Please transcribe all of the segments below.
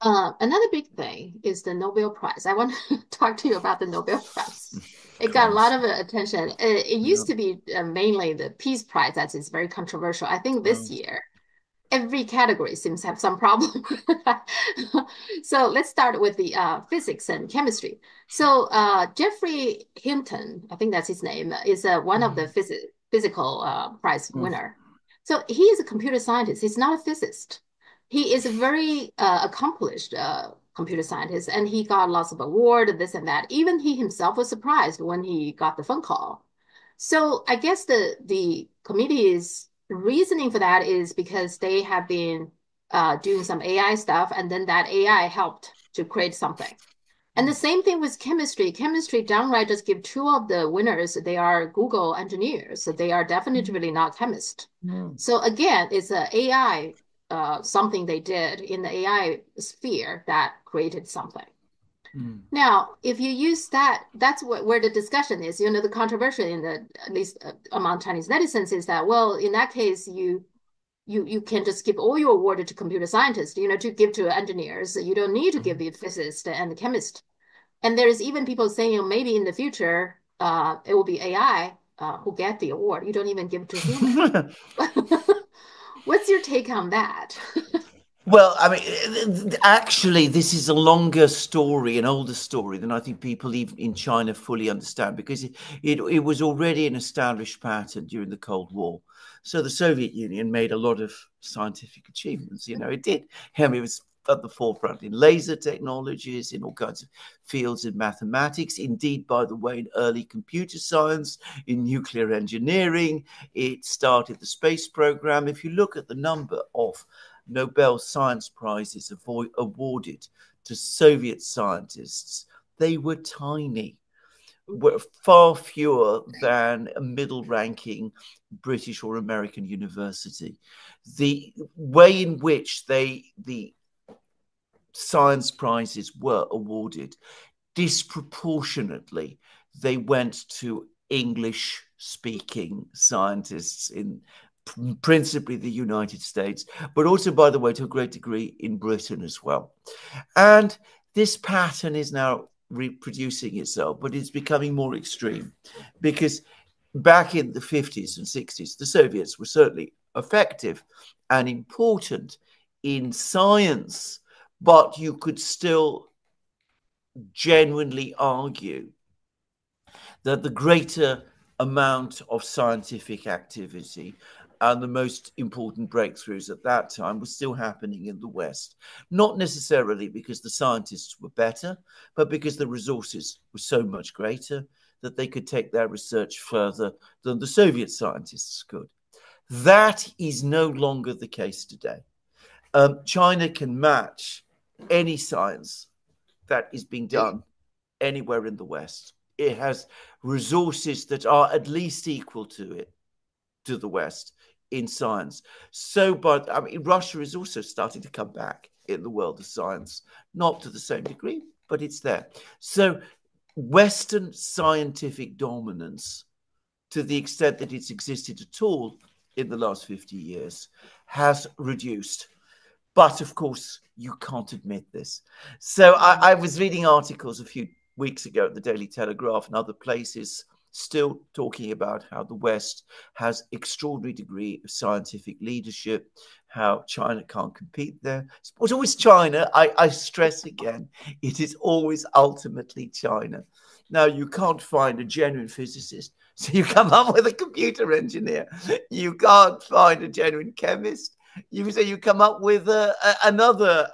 Another big thing is the Nobel Prize. I want to talk to you about the Nobel Prize. It got a lot Christ. of attention. It Yeah. used to be mainly the Peace Prize that is very controversial. I think this Well, year, every category seems to have some problem. So let's start with the physics and chemistry. So Jeffrey Hinton, I think that's his name, is one of the mm, physical prize mm, winner. So he is a computer scientist. He's not a physicist. He is a very accomplished computer scientist, and he got lots of award, this and that. Even he himself was surprised when he got the phone call. So I guess the committee's reasoning for that is because they have been doing some AI stuff, and then that AI helped to create something. And the mm, same thing with chemistry. Chemistry downright just give two of the winners. They are Google engineers, so they are mm, definitively not chemists. mm, So again, it's a AI something they did in the AI sphere that created something. mm. Now, if you use that, that's where the discussion is. You know, the controversy in the at least among Chinese netizens is that, well, in that case, you can just give all your award to computer scientists, you know, to give to engineers. You don't need to give the physicist and the chemist. And there's even people saying, you know, maybe in the future, it will be AI who get the award. You don't even give it to human. What's your take on that? Well, I mean, actually, this is a longer story, an older story than I think people even in China fully understand because it was already an established pattern during the Cold War. So the Soviet Union made a lot of scientific achievements. You know, it did. I mean, it was at the forefront in laser technologies, in all kinds of fields in mathematics. Indeed, by the way, in early computer science, in nuclear engineering, it started the space program. If you look at the number of Nobel Science Prizes awarded to Soviet scientists, they were tiny, were far fewer than a middle ranking British or American university. The way in which the science prizes were awarded disproportionately, they went to English speaking scientists in principally the United States, but also, by the way, to a great degree in Britain as well. And this pattern is now reproducing itself, but it's becoming more extreme because back in the 50s and 60s, the Soviets were certainly effective and important in science, but you could still genuinely argue that the greater amount of scientific activity and the most important breakthroughs at that time were still happening in the West. Not necessarily because the scientists were better, but because the resources were so much greater that they could take their research further than the Soviet scientists could. That is no longer the case today. China can match any science that is being done anywhere in the West. It has resources that are at least equal to it, to the West in science. So, but I mean, Russia is also starting to come back in the world of science, not to the same degree, but it's there. So, Western scientific dominance, to the extent that it's existed at all in the last 50 years, has reduced. But of course, you can't admit this. So I was reading articles a few weeks ago at the Daily Telegraph and other places still talking about how the West has extraordinary degree of scientific leadership, how China can't compete there. It's always China. I stress again, it is always ultimately China. Now, you can't find a genuine physicist, so you come up with a computer engineer. You can't find a genuine chemist, you say you come up with another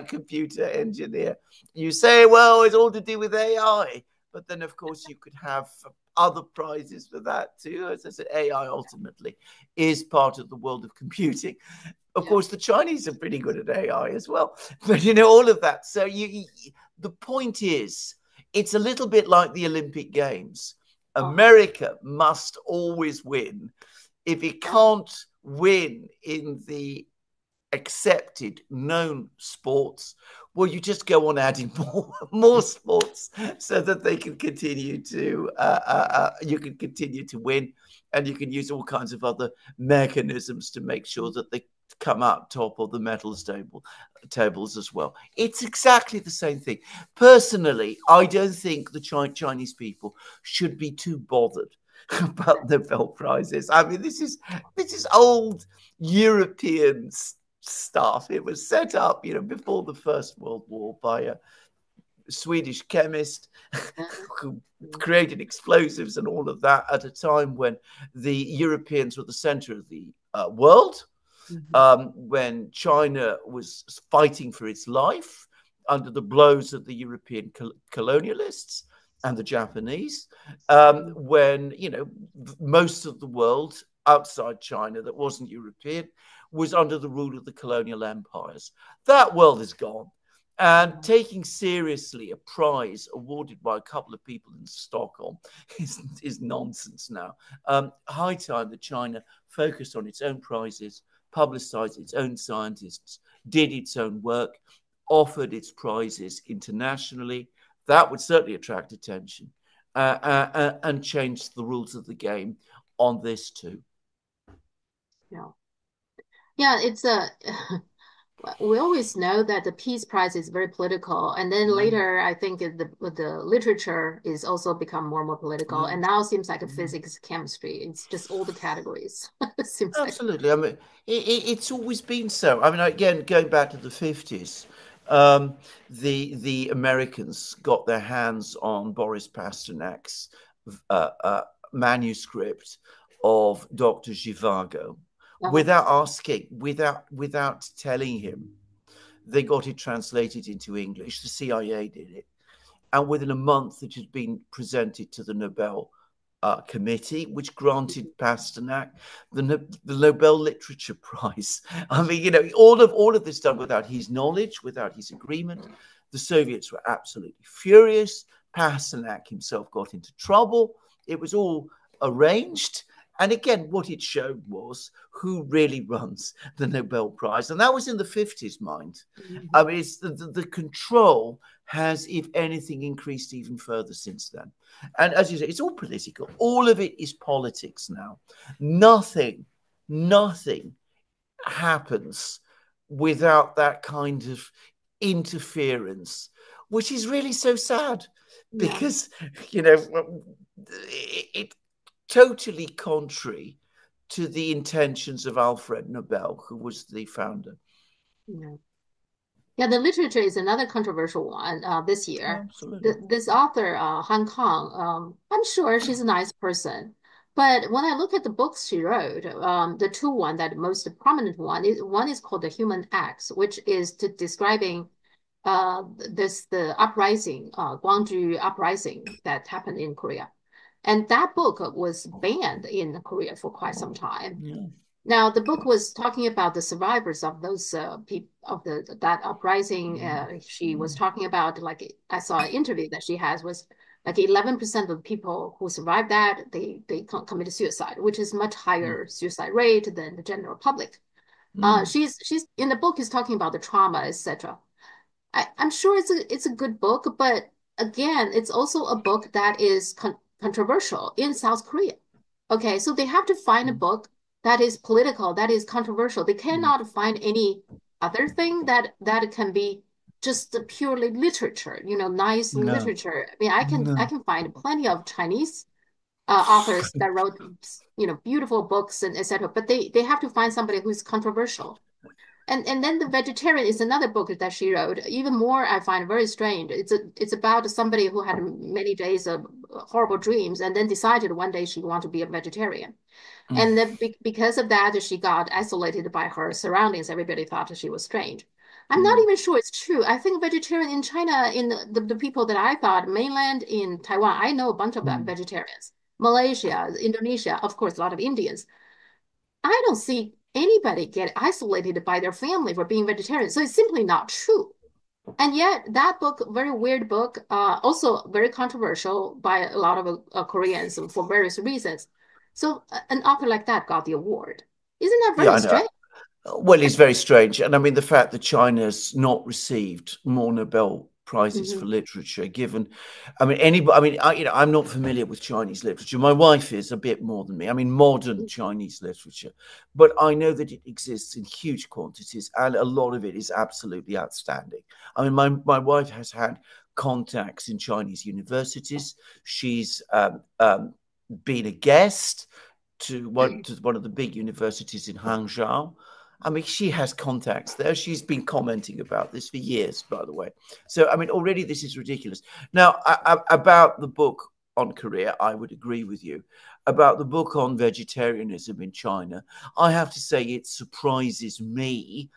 computer engineer. You say, well, it's all to do with AI, but then of course you could have other prizes for that too. As I said, AI ultimately is part of the world of computing. Of Yeah. course, the Chinese are pretty good at AI as well, but you know all of that. So the point is, it's a little bit like the Olympic Games. Uh-huh. America must always win. If it Yeah. can't win in the accepted, known sports, well, you just go on adding more sports so that they can continue to you can continue to win, and you can use all kinds of other mechanisms to make sure that come out top of the tables as well. It's exactly the same thing. Personally, I don't think the Chinese people should be too bothered about Nobel Prizes. I mean, this is old European stuff. It was set up, before the First World War by a Swedish chemist who created explosives and all of that at a time when the Europeans were the center of the world. When China was fighting for its life under the blows of the European colonialists and the Japanese, when, most of the world outside China that wasn't European was under the rule of the colonial empires. That world is gone. And taking seriously a prize awarded by a couple of people in Stockholm is nonsense now. High time that China focused on its own prizes, publicized its own scientists, did its own work, offered its prizes internationally. That would certainly attract attention and change the rules of the game on this too. Yeah, it's a we always know that the Peace Prize is very political, and then later I think the literature is also become more and more political, and now it seems like a physics, chemistry, it's just all the categories. It seems absolutely. I mean, it's always been so. I mean, again, going back to the 50s, the Americans got their hands on Boris Pasternak's manuscript of Dr. Zhivago. Without asking, without telling him. They got it translated into English. The CIA did it. And within a month, it had been presented to the Nobel Committee, which granted Pasternak the Nobel Literature Prize. I mean, all of this done without his knowledge, without his agreement. The Soviets were absolutely furious. Pasternak himself got into trouble. It was all arranged. And again, what it showed was who really runs the Nobel Prize. And that was in the 50s, mind. I mean, it's the control has, if anything, increased even further since then. And as you say, it's all political. All of it is politics now. Nothing happens without that kind of interference, which is really so sad because, it totally contrary to the intentions of Alfred Nobel, who was the founder. Yeah, the literature is another controversial one this year. Absolutely. This author, Han Kang, I'm sure she's a nice person. But when I look at the books she wrote, the two one that most prominent one is called The Human Acts, which is describing the uprising, Gwangju uprising that happened in Korea. And that book was banned in Korea for quite some time. Yeah. Now, the book was talking about the survivors of those people of that uprising. She was talking about, like, I saw an interview that she has was like 11% of the people who survived that they committed suicide, which is much higher suicide rate than the general public. She's in the book is talking about the trauma, etc. I'm sure it's a good book, but again, it's also a book that is controversial in South Korea. Okay, so they have to find a book that is political, that is controversial. They cannot find any other thing that can be just purely literature, nice literature. I mean, I can find plenty of Chinese authors that wrote, beautiful books and etc. But they have to find somebody who's controversial. And then The Vegetarian is another book that she wrote. Even more, I find very strange. It's about somebody who had many days of horrible dreams and then decided one day she wanted to be a vegetarian. And then because of that, she got isolated by her surroundings. Everybody thought she was strange. I'm not even sure it's true. I think vegetarian in China, in the people that I thought, mainland in Taiwan, I know a bunch of vegetarians. Malaysia, Indonesia, of course, a lot of Indians. I don't see anybody get isolated by their family for being vegetarian. So it's simply not true. And yet that book, very weird book, also very controversial by a lot of Koreans for various reasons. So an author like that got the award. Isn't that very strange? Well, it's very strange. And I mean, the fact that China's not received more Nobel prizes Hmm. for literature. Given, I mean, anybody. I mean, I'm not familiar with Chinese literature. My wife is a bit more than me. I mean, modern Chinese literature, but I know that it exists in huge quantities, and a lot of it is absolutely outstanding. I mean, my wife has had contacts in Chinese universities. She's been a guest to one of the big universities in Hangzhou. I mean, she has contacts there. She's been commenting about this for years, by the way. So, I mean, already this is ridiculous. Now, about the book on Korea, I would agree with you. About the book on vegetarianism in China, I have to say it surprises me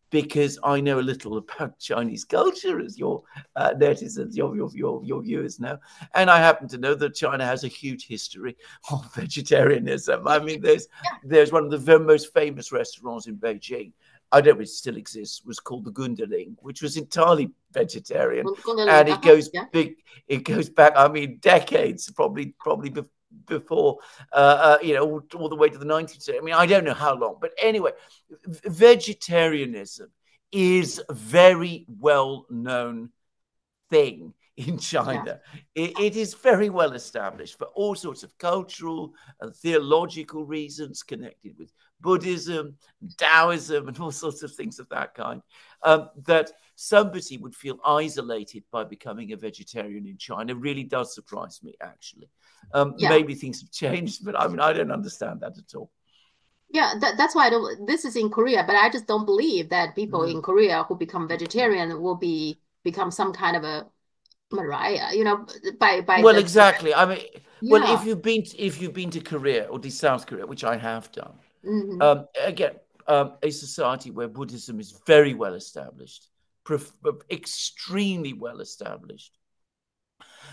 because I know a little about Chinese culture, as your netizens, your viewers know, and I happen to know that China has a huge history of vegetarianism. I mean, there's one of the very most famous restaurants in Beijing. I don't know if it still exists. Was called the Gundaling, which was entirely vegetarian, and it goes Yeah. big. It goes back. I mean, decades, probably before all the way to the 19th century. I mean, I don't know how long, but anyway, vegetarianism is a very well known thing in Yeah. China. It is very well established for all sorts of cultural and theological reasons connected with Buddhism, Taoism, and all sorts of things of that kind. That somebody would feel isolated by becoming a vegetarian in China really does surprise me, actually. Yeah. Maybe things have changed, but I mean, I don't understand that at all. Yeah, that's why I don't, this is in Korea, but I just don't believe that people in Mm. Korea who become vegetarian will become some kind of a Mariah, by Well, the exactly. I mean, well, yeah. if you've been to Korea or to South Korea, which I have done, Hmm. again, a society where Buddhism is very well established, extremely well established,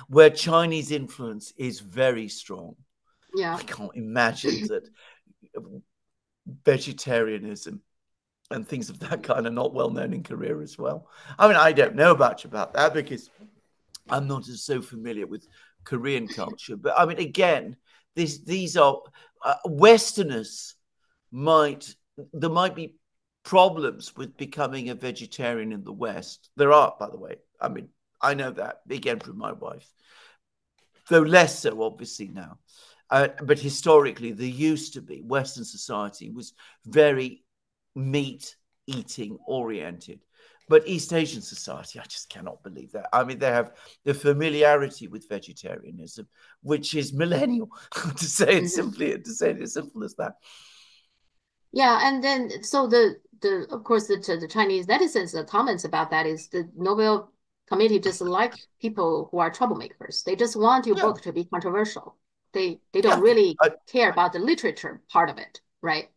where Chinese influence is very strong. Yeah. I can't imagine that vegetarianism and things of that kind are not well known in Korea as well. I mean, I don't know much about that because I'm not so familiar with Korean culture. But I mean, again, these are Westerners might there might be problems with becoming a vegetarian in the West. There are, by the way. I mean, I know that again from my wife, though less so obviously now. But historically, there used to be Western society was very meat eating oriented. But East Asian society, I just cannot believe that. I mean, they have the familiarity with vegetarianism, which is millennial, to say it Hmm. simply, to say it as simple as that. Yeah, and then so the of course the Chinese netizens the comments about that is the Nobel Committee just like people who are troublemakers. They just want your Yeah, book to be controversial. They don't yeah. really I, care about the literature part of it, right?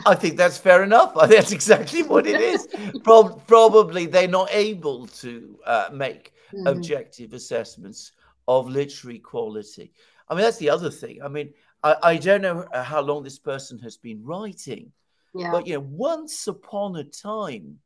I think that's fair enough. I think that's exactly what it is. Probably they're not able to make Hmm. objective assessments of literary quality. I mean, that's the other thing. I mean, I don't know how long this person has been writing, Yeah. but once upon a time,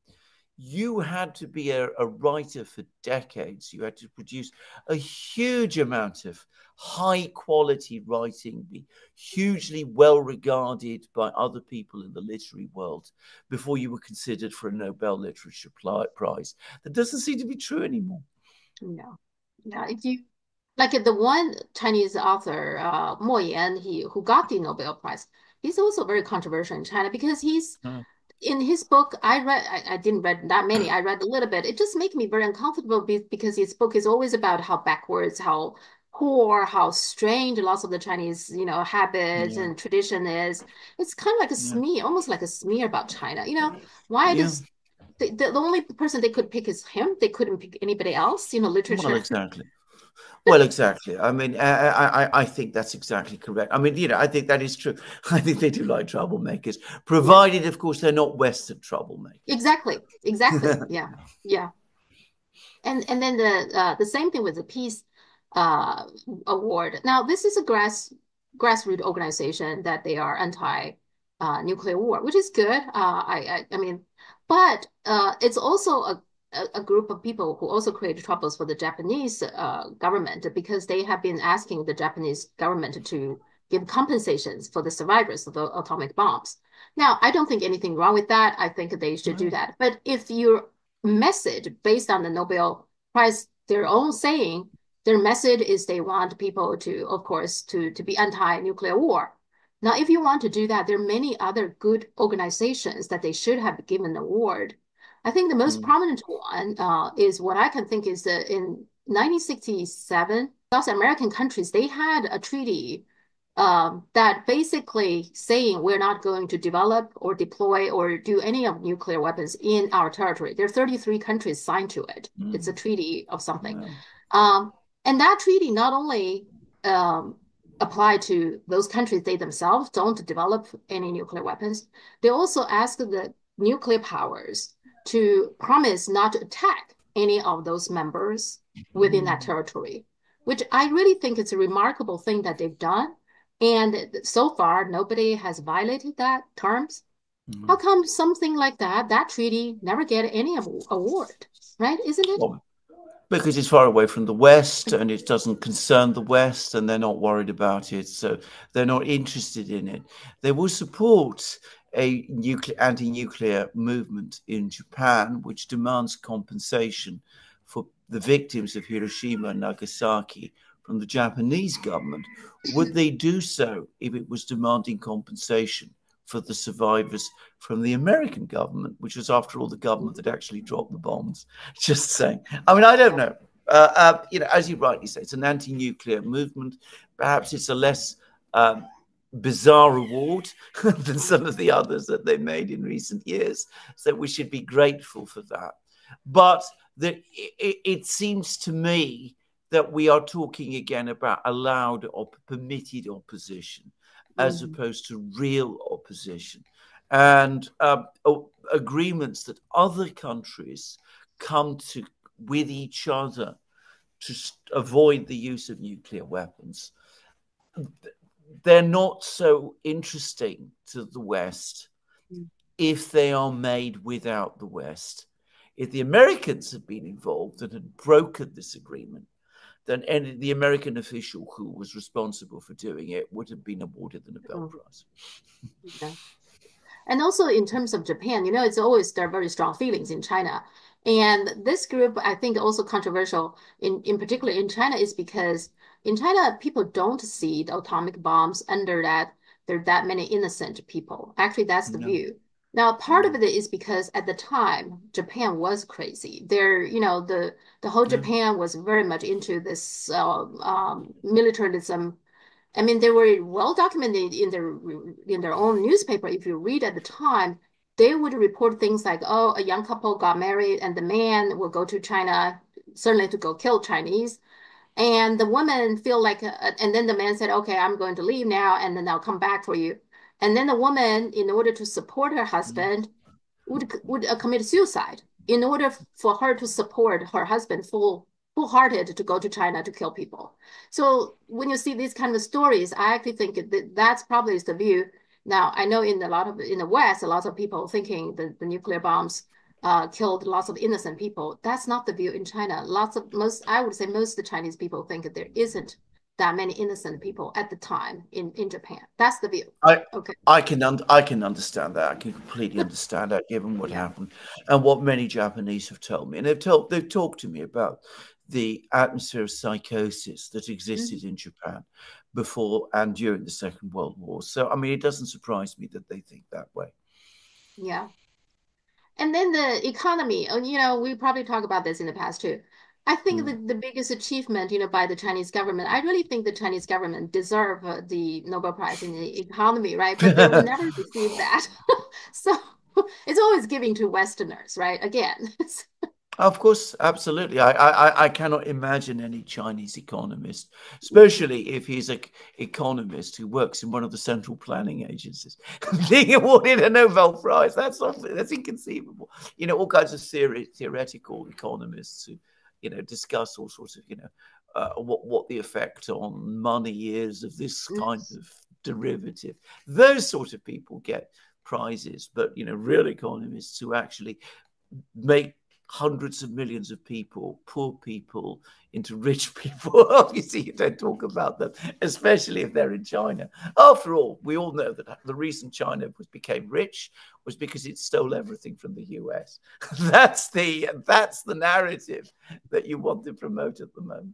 you had to be a writer for decades. You had to produce a huge amount of high quality writing, be hugely well regarded by other people in the literary world before you were considered for a Nobel Literature Prize. That doesn't seem to be true anymore. Yeah. Yeah. If you like the one Chinese author, Mo Yan, who got the Nobel Prize, he's also very controversial in China because he's Mm. in his book. I didn't read that many. I read a little bit. It just made me very uncomfortable because his book is always about how backwards, how poor, how strange lots of the Chinese, habits Yeah, and tradition is. It's kind of like a yeah, smear, almost like a smear about China. Why yeah. does the only person they could pick is him? They couldn't pick anybody else, Well, literature. exactly. Well, exactly. I mean, I think that's exactly correct. I mean, I think that is true. I think they do like troublemakers, Yeah, provided, of course, they're not Western troublemakers. exactly, exactly. Yeah, yeah. And then the same thing with the peace uh award. Now this is a grassroots organization that they are anti nuclear war, which is good. I mean, but it's also a group of people who also create troubles for the Japanese government because they have been asking the Japanese government to give compensations for the survivors of the atomic bombs. Now, I don't think anything wrong with that. I think they should do No. that. But if your message based on the Nobel price their own saying, their message is they want people to, of course, to be anti-nuclear war. Now, if you want to do that, there are many other good organizations that they should have given an award. I think the most prominent one is what I can think is that in 1967, South American countries, they had a treaty that basically saying we're not going to develop or deploy or do any of nuclear weapons in our territory. There are 33 countries signed to it. It's a treaty of something. Wow. And that treaty not only apply to those countries, they themselves don't develop any nuclear weapons. They also ask the nuclear powers to promise not to attack any of those members within that territory, which I really think it's a remarkable thing that they've done. And so far, nobody has violated that terms. How come something like that, that treaty never get any award, right? Isn't it? Well, because it's far away from the West and it doesn't concern the West and they're not worried about it. So they're not interested in it. They will support a anti-nuclear movement in Japan, which demands compensation for the victims of Hiroshima and Nagasaki from the Japanese government. Would they do so if it was demanding compensation for the survivors from the American government, which was, after all, the government that actually dropped the bombs? Just saying. I mean, I don't know. As you rightly say, it's an anti-nuclear movement. Perhaps it's a less bizarre award than some of the others that they made in recent years. So we should be grateful for that. But it seems to me that we are talking again about allowed or permitted opposition as opposed to real opposition, and agreements that other countries come to with each other to avoid the use of nuclear weapons. They're not so interesting to the West if they are made without the West. If the Americans had been involved and had broken this agreement, then the American official who was responsible for doing it would have been awarded the Nobel Prize. Yeah. And also in terms of Japan, it's always there are very strong feelings in China. And this group, I think, also controversial in particular in China is because in China, people don't see the atomic bombs under that there are that many innocent people. Actually, that's the view. Now, part of it is because at the time, Japan was crazy. The whole Japan was very much into this militarism. I mean, they were well documented in their own newspaper. If you read at the time, they would report things like, "Oh, a young couple got married, and the man will go to China, certainly to go kill Chinese." And the woman feel like, and then the man said, "Okay, I'm going to leave now, and then I'll come back for you." And then the woman, in order to support her husband, would commit suicide in order for her to support her husband full-hearted to go to China to kill people. So when you see these kind of stories, I actually think that's probably the view. Now, I know in the West, a lot of people thinking the nuclear bombs killed lots of innocent people. That's not the view in China. I would say most of the Chinese people think that there isn't that many innocent people at the time in Japan. That's the view. Okay. I can understand that. I can completely understand that, given what happened and what many Japanese have told me. And they've talked to me about the atmosphere of psychosis that existed in Japan before and during the Second World War. So, I mean, it doesn't surprise me that they think that way. Yeah. And then the economy, we probably talked about this in the past too. I think the biggest achievement, by the Chinese government, I really think the Chinese government deserve the Nobel Prize in the economy, right? But they will never receive that. So it's always giving to Westerners, right? Again. Of course, absolutely. I cannot imagine any Chinese economist, especially if he's an economist who works in one of the central planning agencies, being awarded a Nobel Prize. That's inconceivable. All kinds of theoretical economists who, discuss all sorts of, what the effect on money is of this kind of derivative. Those sort of people get prizes, but real economists who actually make hundreds of millions of people, poor people, into rich people. Obviously, you don't talk about them, especially if they're in China. After all, we all know that the reason China became rich was because it stole everything from the US. That's the narrative that you want to promote at the moment.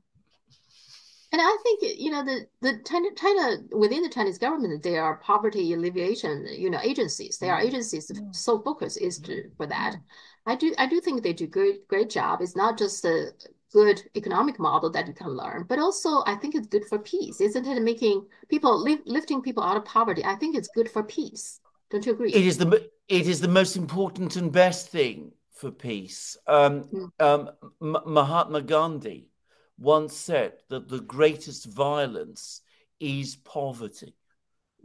And I think, the China within the Chinese government, there are poverty alleviation, agencies. There are agencies Yeah. so focus is for that. Yeah. I do think they do great job. It's not just a good economic model that you can learn, but also I think it's good for peace, isn't it? Making people lifting people out of poverty. I think it's good for peace. Don't you It agree? is the most important and best thing for peace. Mm. Mahatma Gandhi once said that the greatest violence is poverty.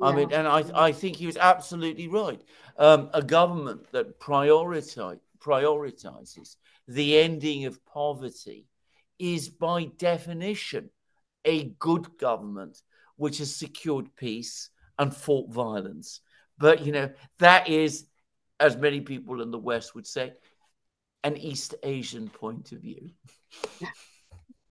I Yeah. mean, and I think he was absolutely right. A government that prioritizes the ending of poverty is by definition a good government which has secured peace and fought violence. But, that is, as many people in the West would say, an East Asian point of view.